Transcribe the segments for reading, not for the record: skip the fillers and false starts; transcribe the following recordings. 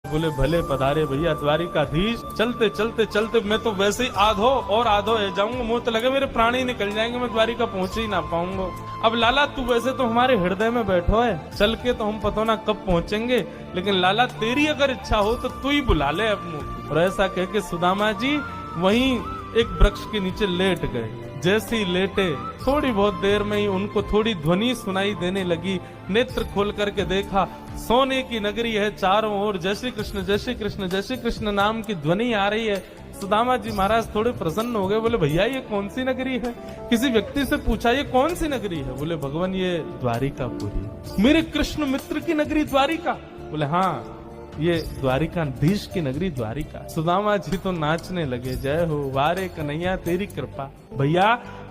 बोले भले पधारे भैया द्वारिकाधीश। चलते चलते चलते मैं तो वैसे ही आधो है जाऊंगा, मुझे तो लगे मेरे प्राण ही निकल जाएंगे, मैं द्वारिका पहुंच ही ना पाऊंगा। अब लाला तू वैसे तो हमारे हृदय में बैठो है, चल के तो हम पता ना कब पहुंचेंगे, लेकिन लाला तेरी अगर इच्छा हो तो तू ही बुला ले अपने। और ऐसा कह के सुदामा जी वहीं एक वृक्ष के नीचे लेट गए। जैसे ही लेटे थोड़ी बहुत देर में ही उनको थोड़ी ध्वनि सुनाई देने लगी। नेत्र खोल करके देखा, सोने की नगरी है, चारों ओर जय श्री कृष्ण जय श्री कृष्ण जय श्री कृष्ण नाम की ध्वनि आ रही है। सुदामा जी महाराज थोड़े प्रसन्न हो गए, बोले भैया ये कौन सी नगरी है? किसी व्यक्ति से पूछा ये कौन सी नगरी है? बोले भगवान ये द्वारिकापुरी। मेरे कृष्ण मित्र की नगरी द्वारिका? बोले हाँ ये द्वारिकाधीश की नगरी द्वारिका। सुदामा जी तो नाचने लगे, जय हो वारे कन्हैया तेरी कृपा। भैया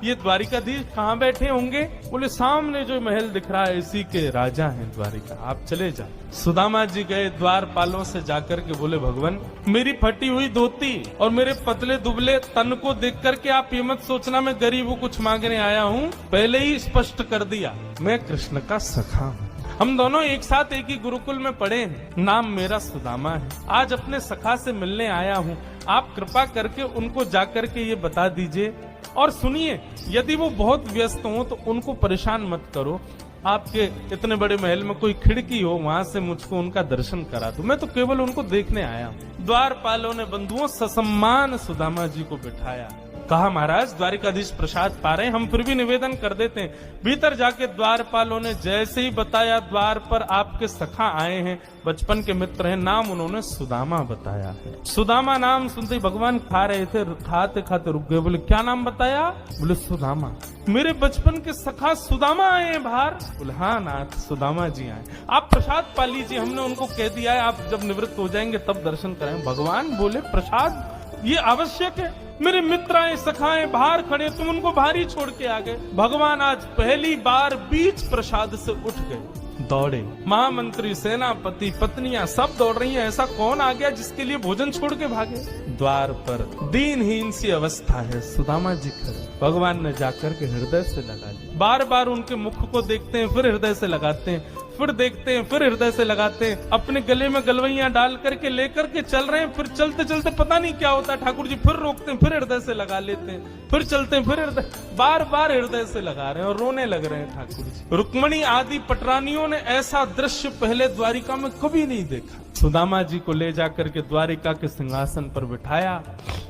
ये द्वारिकाधीश कहाँ बैठे होंगे? बोले सामने जो महल दिख रहा है इसी के राजा हैं द्वारिका, आप चले जाओ। सुदामा जी गए द्वारपालों से जाकर के बोले भगवान मेरी फटी हुई धोती और मेरे पतले दुबले तन को देख करके आप ये मत सोचना मैं गरीब हूँ कुछ मांगने आया हूँ, पहले ही स्पष्ट कर दिया मैं कृष्ण का सखा हूँ। हम दोनों एक साथ एक ही गुरुकुल में पढ़े हैं, नाम मेरा सुदामा है। आज अपने सखा से मिलने आया हूँ, आप कृपा करके उनको जाकर के ये बता दीजिए। और सुनिए, यदि वो बहुत व्यस्त हो तो उनको परेशान मत करो, आपके इतने बड़े महल में कोई खिड़की हो वहां से मुझको उनका दर्शन करा दो, मैं तो केवल उनको देखने आया हूँ। द्वारपालों ने बंधुओं ससम्मान सुदामा जी को बिठाया। कहा महाराज द्वारिकाधीश प्रसाद पा रहे हैं, हम फिर भी निवेदन कर देते हैं। भीतर जाके द्वारपालों ने जैसे ही बताया द्वार पर आपके सखा आए हैं, बचपन के मित्र हैं, नाम उन्होंने सुदामा बताया है। सुदामा नाम सुनते ही भगवान खा रहे थे, खाते खाते रुक गए। बोले क्या नाम बताया? बोले सुदामा। मेरे बचपन के सखा सुदामा आए हैं बाहर? बोले हाँ नाथ सुदामा जी आए। आप प्रसाद पा लीजिए, हमने उनको कह दिया है आप जब निवृत्त हो जाएंगे तब दर्शन कराएं। भगवान बोले प्रसाद ये आवश्यक है, मेरे मित्र आए सखाएं बाहर खड़े, तुम उनको बाहर ही छोड़ के आ गए। भगवान आज पहली बार बीच प्रसाद से उठ गए, दौड़े। महामंत्री सेनापति पत्नियां सब दौड़ रही हैं, ऐसा कौन आ गया जिसके लिए भोजन छोड़ के भागे? द्वार पर दीनहीन सी अवस्था है, सुदामा जी खड़े। भगवान ने जाकर के हृदय से लगा लिया। बार बार उनके मुख को देखते हैं, फिर हृदय से लगाते हैं, फिर देखते हैं, फिर हृदय से लगाते हैं। अपने गले में गलवैया डाल करके लेकर के चल रहे हैं, फिर चलते चलते पता नहीं क्या होता है ठाकुर जी फिर रोकते हैं, फिर हृदय से लगा लेते हैं, फिर चलते हैं, फिर हृदय, बार बार हृदय से लगा रहे हैं और रोने लग रहे हैं ठाकुर जी। रुक्मणी आदि पटरानियों ने ऐसा दृश्य पहले द्वारिका में कभी नहीं देखा। सुदामा जी को ले जाकर के द्वारिका के सिंहासन पर बिठाया।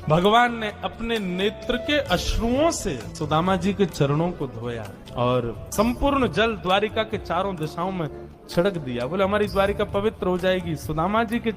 भगवान ने अपने नेत्र के अश्रुओं से सुदामा जी के चरणों को धोया और संपूर्ण जल द्वारिका के चारों दिशाओं में छिड़क दिया। बोले हमारी द्वारिका पवित्र हो जाएगी। सुदामा जी के